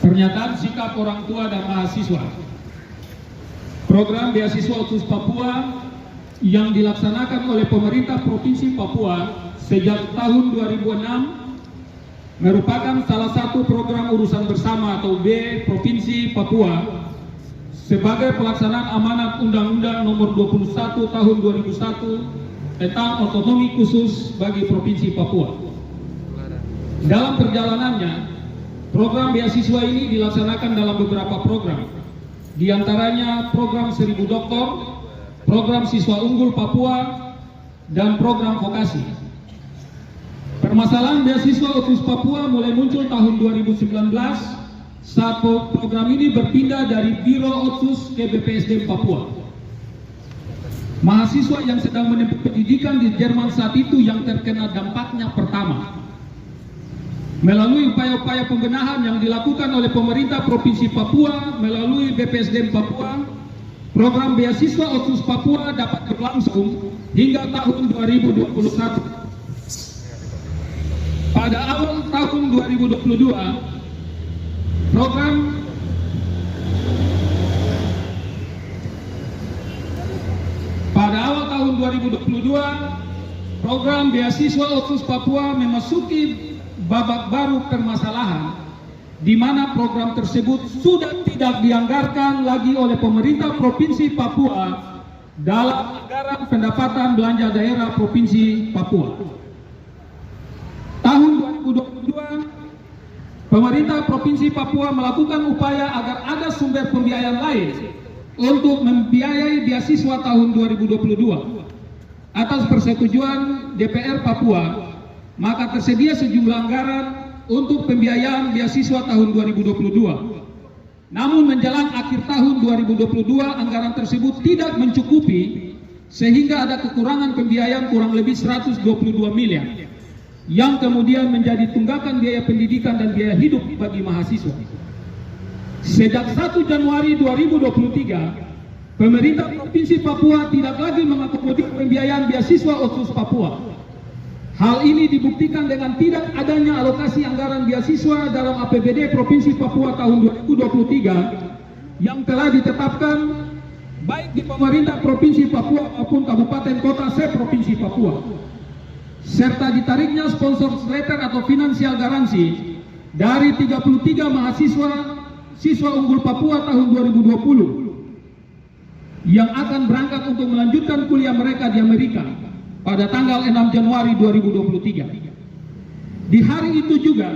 Pernyataan sikap orang tua dan mahasiswa. Program beasiswa khusus Papua yang dilaksanakan oleh pemerintah Provinsi Papua sejak tahun 2006 merupakan salah satu program urusan bersama atau B Provinsi Papua sebagai pelaksanaan amanat Undang-Undang Nomor 21 Tahun 2001 tentang otonomi khusus bagi Provinsi Papua. Dalam perjalanannya, program beasiswa ini dilaksanakan dalam beberapa program, di antaranya program 1000 doktor, program siswa unggul Papua, dan program vokasi. Permasalahan beasiswa khusus Papua mulai muncul tahun 2019 saat program ini berpindah dari Biro Otsus ke BPSDM Papua. Mahasiswa yang sedang menempuh pendidikan di Jerman saat itu yang terkena dampaknya pertama. Melalui upaya-upaya pembenahan yang dilakukan oleh pemerintah Provinsi Papua melalui BPSDM Papua, program beasiswa khusus Papua dapat berlangsung hingga tahun 2021. Pada awal tahun 2022, program beasiswa khusus Papua memasuki babak baru permasalahan, di mana program tersebut sudah tidak dianggarkan lagi oleh pemerintah Provinsi Papua dalam anggaran pendapatan belanja daerah Provinsi Papua. Tahun 2022, pemerintah Provinsi Papua melakukan upaya agar ada sumber pembiayaan lain untuk membiayai beasiswa tahun 2022. Atas persetujuan DPR Papua, maka tersedia sejumlah anggaran untuk pembiayaan beasiswa tahun 2022. Namun menjelang akhir tahun 2022 anggaran tersebut tidak mencukupi sehingga ada kekurangan pembiayaan kurang lebih 122 miliar yang kemudian menjadi tunggakan biaya pendidikan dan biaya hidup bagi mahasiswa. Sejak 1 Januari 2023, pemerintah Provinsi Papua tidak lagi mengakomodir pembiayaan beasiswa khusus Papua. Hal ini dibuktikan dengan tidak adanya alokasi anggaran beasiswa dalam APBD Provinsi Papua tahun 2023 yang telah ditetapkan baik di pemerintah Provinsi Papua maupun kabupaten kota se-Provinsi Papua, serta ditariknya sponsor letter atau finansial garansi dari 33 mahasiswa siswa unggul Papua tahun 2020 yang akan berangkat untuk melanjutkan kuliah mereka di Amerika pada tanggal 6 Januari 2023. Di hari itu juga,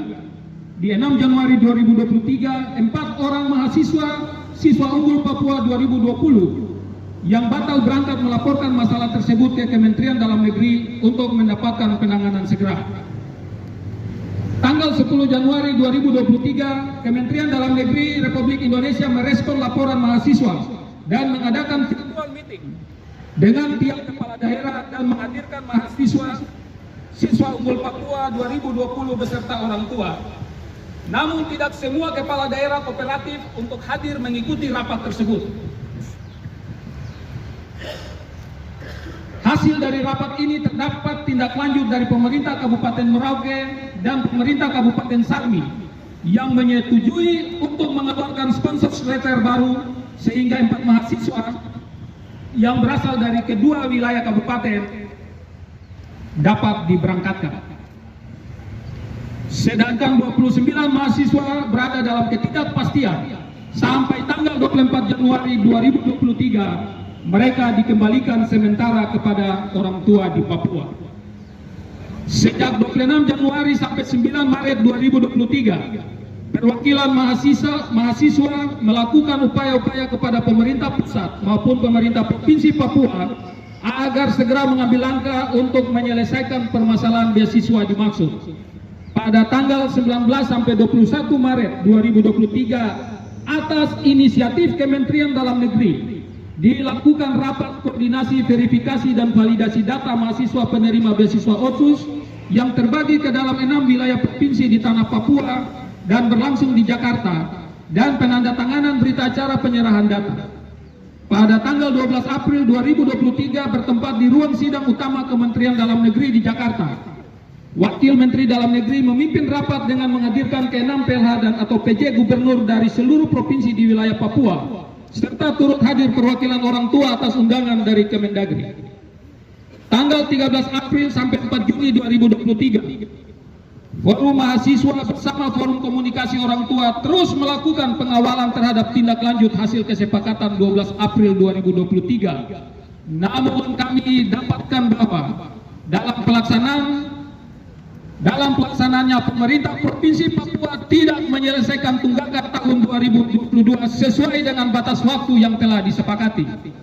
di 6 Januari 2023, 4 orang mahasiswa siswa unggul Papua 2020 yang batal berangkat melaporkan masalah tersebut ke Kementerian Dalam Negeri untuk mendapatkan penanganan segera. Tanggal 10 Januari 2023, Kementerian Dalam Negeri Republik Indonesia merespon laporan mahasiswa dan mengadakan virtual meeting dengan tiap kepala daerah dan menghadirkan mahasiswa siswa unggul Papua 2020 beserta orang tua. Namun tidak semua kepala daerah kooperatif untuk hadir mengikuti rapat tersebut. Hasil dari rapat ini terdapat tindak lanjut dari pemerintah Kabupaten Merauke dan pemerintah Kabupaten Sarmi yang menyetujui untuk mengeluarkan sponsor letter baru sehingga 4 mahasiswa yang berasal dari kedua wilayah kabupaten dapat diberangkatkan. Sedangkan 29 mahasiswa berada dalam ketidakpastian sampai tanggal 24 Januari 2023 mereka dikembalikan sementara kepada orang tua di Papua. Sejak 26 Januari sampai 9 Maret 2023 perwakilan mahasiswa melakukan upaya-upaya kepada pemerintah pusat maupun pemerintah Provinsi Papua agar segera mengambil langkah untuk menyelesaikan permasalahan beasiswa dimaksud. Pada tanggal 19 sampai 21 Maret 2023 atas inisiatif Kementerian Dalam Negeri dilakukan rapat koordinasi verifikasi dan validasi data mahasiswa penerima beasiswa OTSUS yang terbagi ke dalam 6 wilayah provinsi di tanah Papua dan berlangsung di Jakarta, dan penandatanganan berita acara penyerahan data. Pada tanggal 12 April 2023 bertempat di ruang sidang utama Kementerian Dalam Negeri di Jakarta. Wakil Menteri Dalam Negeri memimpin rapat dengan menghadirkan ke-6 PLH dan atau PJ Gubernur dari seluruh provinsi di wilayah Papua, serta turut hadir perwakilan orang tua atas undangan dari Kemendagri. Tanggal 13 April sampai 4 Juni 2023, Forum Mahasiswa bersama Forum Komunikasi Orang Tua terus melakukan pengawalan terhadap tindak lanjut hasil kesepakatan 12 April 2023. Namun kami dapatkan bahwa dalam pelaksanaannya pemerintah Provinsi Papua tidak menyelesaikan tunggakan tahun 2022 sesuai dengan batas waktu yang telah disepakati.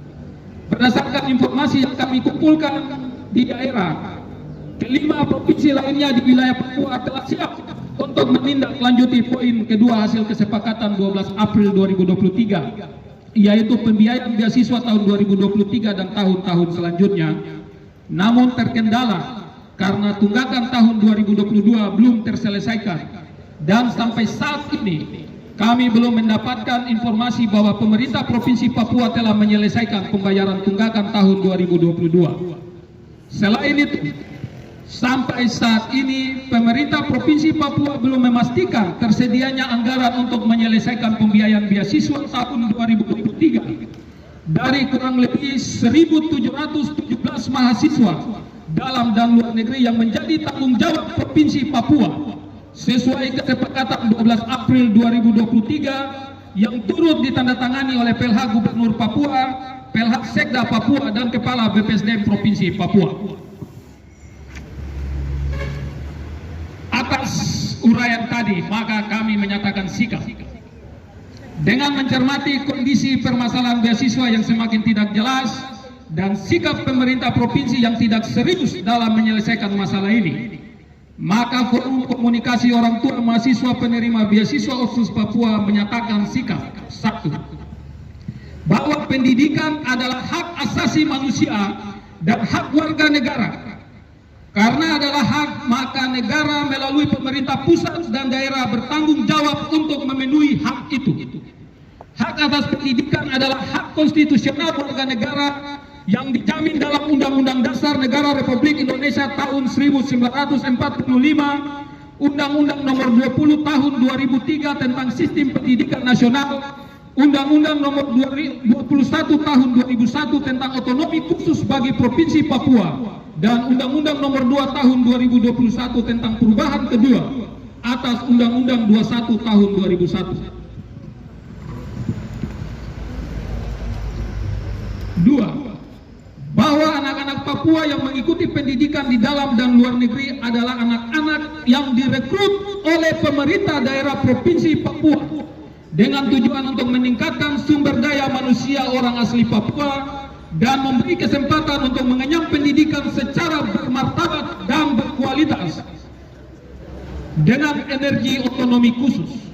Berdasarkan informasi yang kami kumpulkan di daerah, kelima provinsi lainnya di wilayah Papua telah siap untuk menindaklanjuti poin kedua hasil kesepakatan 12 April 2023, yaitu pembiayaan beasiswa tahun 2023 dan tahun-tahun selanjutnya. Namun terkendala karena tunggakan tahun 2022 belum terselesaikan, dan sampai saat ini kami belum mendapatkan informasi bahwa pemerintah Provinsi Papua telah menyelesaikan pembayaran tunggakan tahun 2022. Selain itu, sampai saat ini pemerintah Provinsi Papua belum memastikan tersedianya anggaran untuk menyelesaikan pembiayaan beasiswa tahun 2023 dari kurang lebih 1.717 mahasiswa dalam dan luar negeri yang menjadi tanggung jawab Provinsi Papua sesuai kesepakatan 12 April 2023 yang turut ditandatangani oleh PLH Gubernur Papua, PLH Sekda Papua, dan Kepala BPSDM Provinsi Papua. Atas uraian tadi, maka kami menyatakan sikap. Dengan mencermati kondisi permasalahan beasiswa yang semakin tidak jelas dan sikap pemerintah provinsi yang tidak serius dalam menyelesaikan masalah ini, maka Forum Komunikasi Orang Tua Mahasiswa Penerima Beasiswa Otsus Papua menyatakan sikap. 1. Bahwa pendidikan adalah hak asasi manusia dan hak warga negara. Karena adalah hak, maka negara melalui pemerintah pusat dan daerah bertanggung jawab untuk memenuhi hak itu. Hak atas pendidikan adalah hak konstitusional warga negara yang dijamin dalam Undang-Undang Dasar Negara Republik Indonesia tahun 1945, Undang-Undang Nomor 20 Tahun 2003 tentang Sistem Pendidikan Nasional, Undang-Undang Nomor 21 Tahun 2001 tentang Otonomi Khusus bagi Provinsi Papua, dan Undang-Undang Nomor 2 Tahun 2021 tentang perubahan kedua atas Undang-Undang 21 Tahun 2001. 2. Bahwa anak-anak Papua yang mengikuti pendidikan di dalam dan luar negeri adalah anak-anak yang direkrut oleh pemerintah daerah Provinsi Papua dengan tujuan untuk meningkatkan sumber daya manusia orang asli Papua dan memberi kesempatan untuk mengenyam pendidikan secara bermartabat dan berkualitas dengan energi otonomi khusus.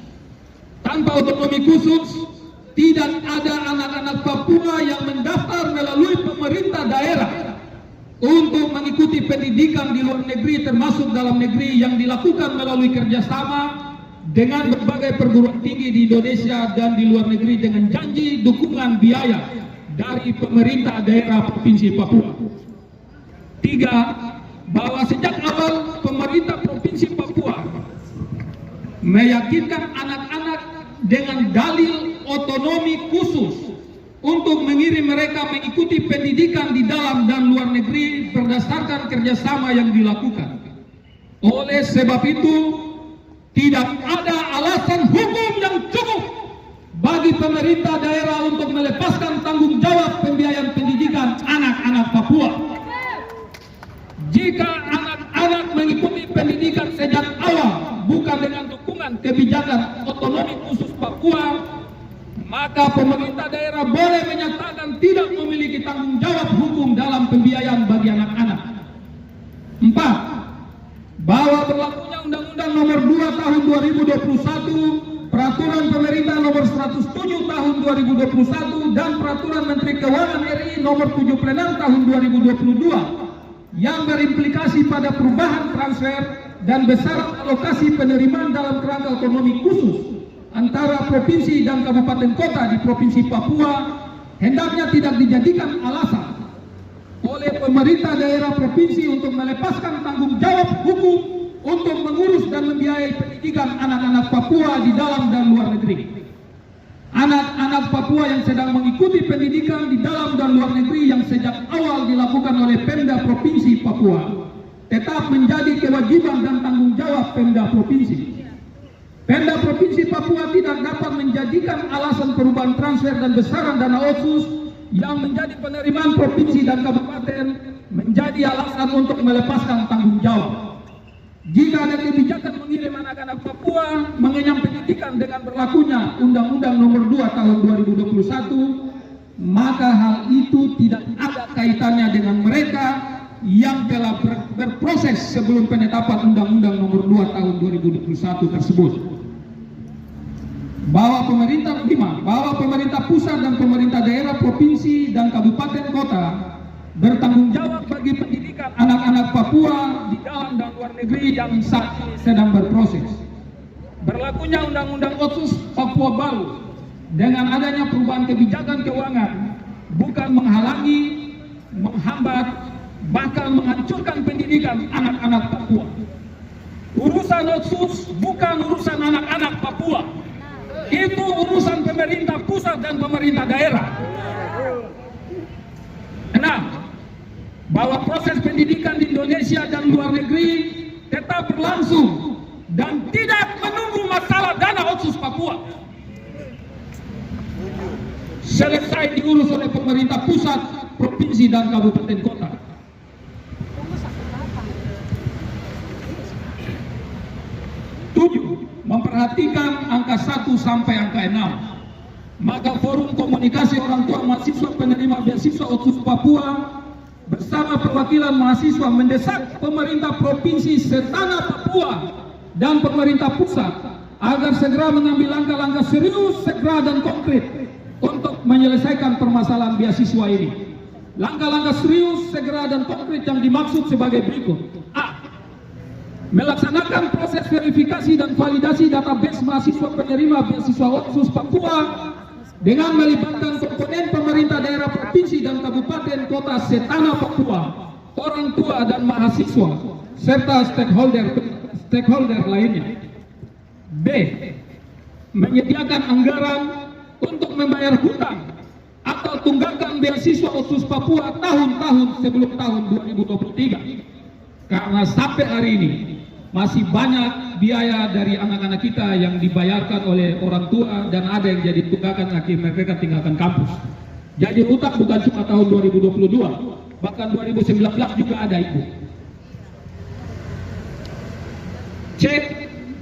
Tanpa otonomi khusus, tidak ada anak-anak Papua yang mendaftar melalui pemerintah daerah untuk mengikuti pendidikan di luar negeri termasuk dalam negeri yang dilakukan melalui kerjasama dengan berbagai perguruan tinggi di Indonesia dan di luar negeri dengan janji dukungan biaya dari pemerintah daerah Provinsi Papua. 3. Bahwa sejak awal pemerintah Provinsi Papua meyakinkan anak-anak dengan dalil otonomi khusus untuk mengirim mereka mengikuti pendidikan di dalam dan luar negeri berdasarkan kerjasama yang dilakukan. Oleh sebab itu, tidak ada alasan hukum yang cukup bagi pemerintah daerah untuk melepaskan tanggung jawab pembiayaan pendidikan anak-anak Papua. Jika anak-anak mengikuti pendidikan sejak awal bukan dengan dukungan kebijakan otonomi khusus Papua, maka pemerintah daerah boleh menyatakan tidak memiliki tanggung jawab hukum dalam pembiayaan bagi anak-anak. 4. Bahwa berlakunya Undang-Undang Nomor 2 Tahun 2021, Peraturan Pemerintah Nomor 107 Tahun 2021, dan Peraturan Menteri Keuangan RI Nomor 76 Tahun 2022 yang berimplikasi pada perubahan transfer dan besaran alokasi penerimaan dalam kerangka otonomi khusus antara provinsi dan kabupaten kota di Provinsi Papua hendaknya tidak dijadikan alasan oleh pemerintah daerah provinsi untuk melepaskan tanggung jawab hukum untuk mengurus dan membiayai pendidikan anak-anak Papua di dalam dan luar negeri. Anak-anak Papua yang sedang mengikuti pendidikan di dalam dan luar negeri yang sejak awal dilakukan oleh Pemda Provinsi Papua tetap menjadi kewajiban dan tanggung jawab Pemda Provinsi. Pemda Provinsi Papua tidak dapat menjadikan alasan perubahan transfer dan besaran dana otsus yang menjadi penerimaan provinsi dan kabupaten menjadi alasan untuk melepaskan tanggung jawab. Jika ada kebijakan mengirim anak-anak Papua mengenyam pendidikan dengan berlakunya Undang-Undang Nomor 2 Tahun 2021, maka hal itu tidak ada kaitannya dengan mereka yang telah berproses sebelum penetapan Undang-Undang Nomor 2 Tahun 2021 tersebut. Bahwa pemerintah pusat dan pemerintah daerah provinsi dan kabupaten kota bertanggung jawab bagi pendidikan anak-anak Papua di dalam dan luar negeri yang saat ini sedang berproses. Berlakunya Undang-Undang Otsus Papua baru dengan adanya perubahan kebijakan keuangan bukan menghalangi, menghambat, bahkan menghancurkan pendidikan anak-anak Papua. Urusan Otsus bukan urusan anak-anak Papua. Itu urusan pemerintah pusat dan pemerintah daerah. Enam, bahwa proses pendidikan di Indonesia dan luar negeri tetap berlangsung dan tidak menunggu masalah dana otsus Papua. Selesai diurus oleh pemerintah pusat, provinsi dan kabupaten kota. Tujuh, memperhatikan angka 1 sampai angka 6. Maka Forum Komunikasi Orang Tua Mahasiswa Penerima Beasiswa Otsus Papua bersama perwakilan mahasiswa mendesak pemerintah provinsi serta Papua dan pemerintah pusat agar segera mengambil langkah-langkah serius, segera dan konkret untuk menyelesaikan permasalahan beasiswa ini. Langkah-langkah serius, segera dan konkret yang dimaksud sebagai berikut. A. Melaksanakan proses verifikasi dan validasi database mahasiswa penerima beasiswa Otsus Papua dengan melibatkan komponen pemerintah daerah provinsi dan kabupaten kota setanah Papua, orang tua dan mahasiswa, serta stakeholder lainnya. B. Menyediakan anggaran untuk membayar hutang atau tunggakan beasiswa Otsus Papua tahun-tahun sebelum tahun 2023. Karena sampai hari ini masih banyak biaya dari anak-anak kita yang dibayarkan oleh orang tua dan ada yang jadi tunggakan akhirnya mereka tinggalkan kampus. Jadi hutang bukan cuma tahun 2022, bahkan 2019 juga ada itu. Cek,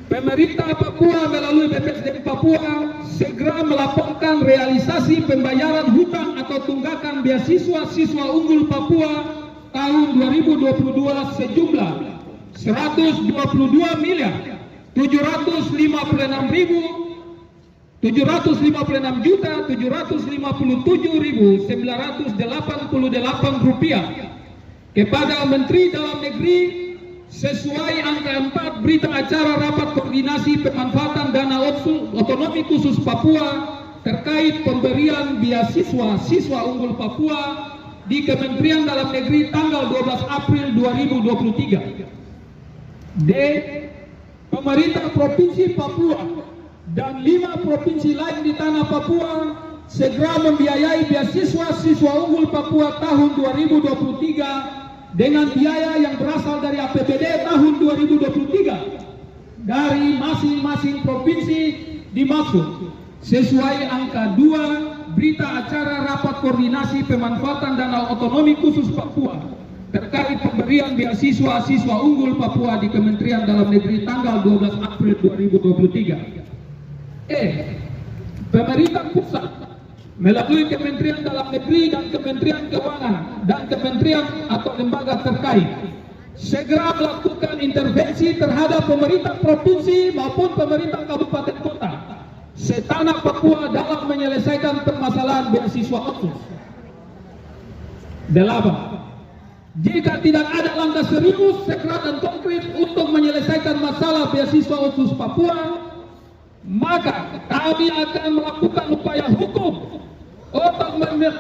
pemerintah Papua melalui BPSDM Papua segera melaporkan realisasi pembayaran hutang atau tunggakan beasiswa siswa unggul Papua tahun 2022 sejumlah 122.756.988 rupiah kepada Menteri Dalam Negeri sesuai angka 4 berita acara rapat koordinasi pemanfaatan dana otonomi khusus Papua terkait pemberian beasiswa siswa unggul Papua di Kementerian Dalam Negeri tanggal 12 April 2023. D. Pemerintah Provinsi Papua dan 5 provinsi lain di tanah Papua segera membiayai beasiswa siswa unggul Papua tahun 2023 dengan biaya yang berasal dari APBD tahun 2023 dari masing-masing provinsi dimaksud sesuai angka 2 berita acara rapat koordinasi pemanfaatan dana otonomi khusus Papua terkait pemberian beasiswa siswa unggul Papua di Kementerian Dalam Negeri tanggal 12 April 2023. Pemerintah pusat melalui Kementerian Dalam Negeri dan Kementerian Keuangan dan kementerian atau lembaga terkait segera melakukan intervensi terhadap pemerintah provinsi maupun pemerintah kabupaten kota setanah Papua dalam menyelesaikan permasalahan beasiswa otsus. 8. Jika tidak ada langkah serius, segera dan konkret untuk menyelesaikan masalah beasiswa otsus Papua, maka kami akan melakukan upaya hukum untuk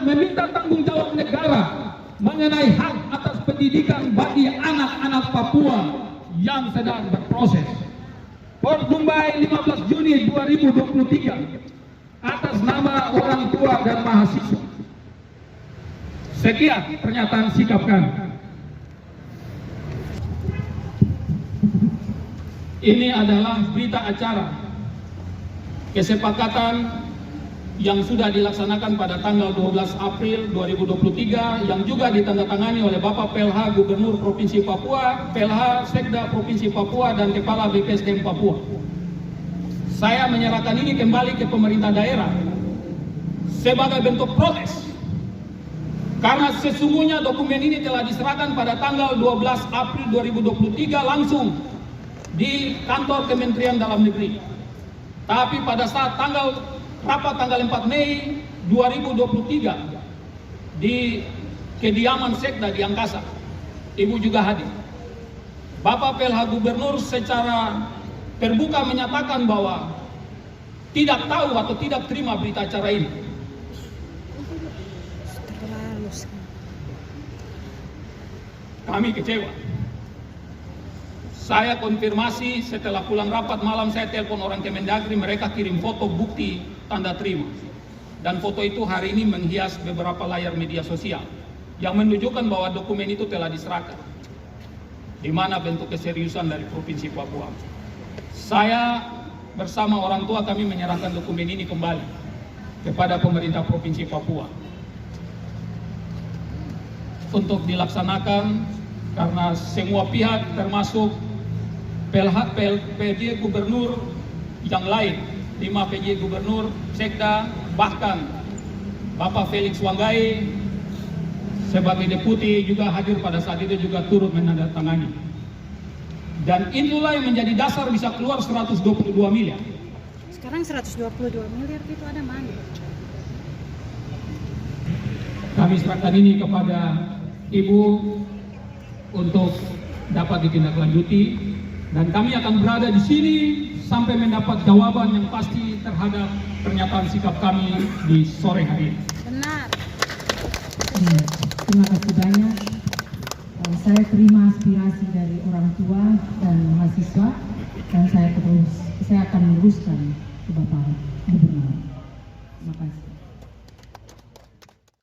meminta tanggung jawab negara mengenai hak atas pendidikan bagi anak-anak Papua yang sedang berproses. Port Dumbai 15 Juni 2023 atas nama orang tua dan mahasiswa. Sekian pernyataan sikap kami. Ini adalah berita acara kesepakatan yang sudah dilaksanakan pada tanggal 12 April 2023 yang juga ditandatangani oleh Bapak PLH Gubernur Provinsi Papua, PLH Sekda Provinsi Papua, dan Kepala BPSDM Papua. Saya menyerahkan ini kembali ke pemerintah daerah sebagai bentuk protes karena sesungguhnya dokumen ini telah diserahkan pada tanggal 12 April 2023 langsung di kantor Kementerian Dalam Negeri. Tapi pada saat rapat tanggal 4 Mei 2023 di kediaman Sekda di Angkasa, Ibu juga hadir. Bapak PLH Gubernur secara terbuka menyatakan bahwa tidak tahu atau tidak terima berita acara ini. Kami kecewa. Saya konfirmasi setelah pulang rapat malam, saya telepon orang Kemendagri, mereka kirim foto bukti tanda terima. Dan foto itu hari ini menghias beberapa layar media sosial yang menunjukkan bahwa dokumen itu telah diserahkan. Di mana bentuk keseriusan dari Provinsi Papua. Saya bersama orang tua kami menyerahkan dokumen ini kembali kepada pemerintah Provinsi Papua untuk dilaksanakan, karena semua pihak termasuk PJ Gubernur yang lain, 5 PJ Gubernur, Sekda, bahkan Bapak Felix Wanggai sebagai deputi juga hadir pada saat itu, juga turut menandatangani. Dan inilah yang menjadi dasar bisa keluar 122 miliar. Sekarang 122 miliar itu ada mana? Kami serahkan ini kepada Ibu untuk dapat ditindaklanjuti. Dan kami akan berada di sini sampai mendapat jawaban yang pasti terhadap pernyataan sikap kami di sore hari ini. Benar. Terima kasih banyak. Saya terima aspirasi dari orang tua dan mahasiswa, dan saya akan meneruskan ke Bapak Gubernur. Terima kasih.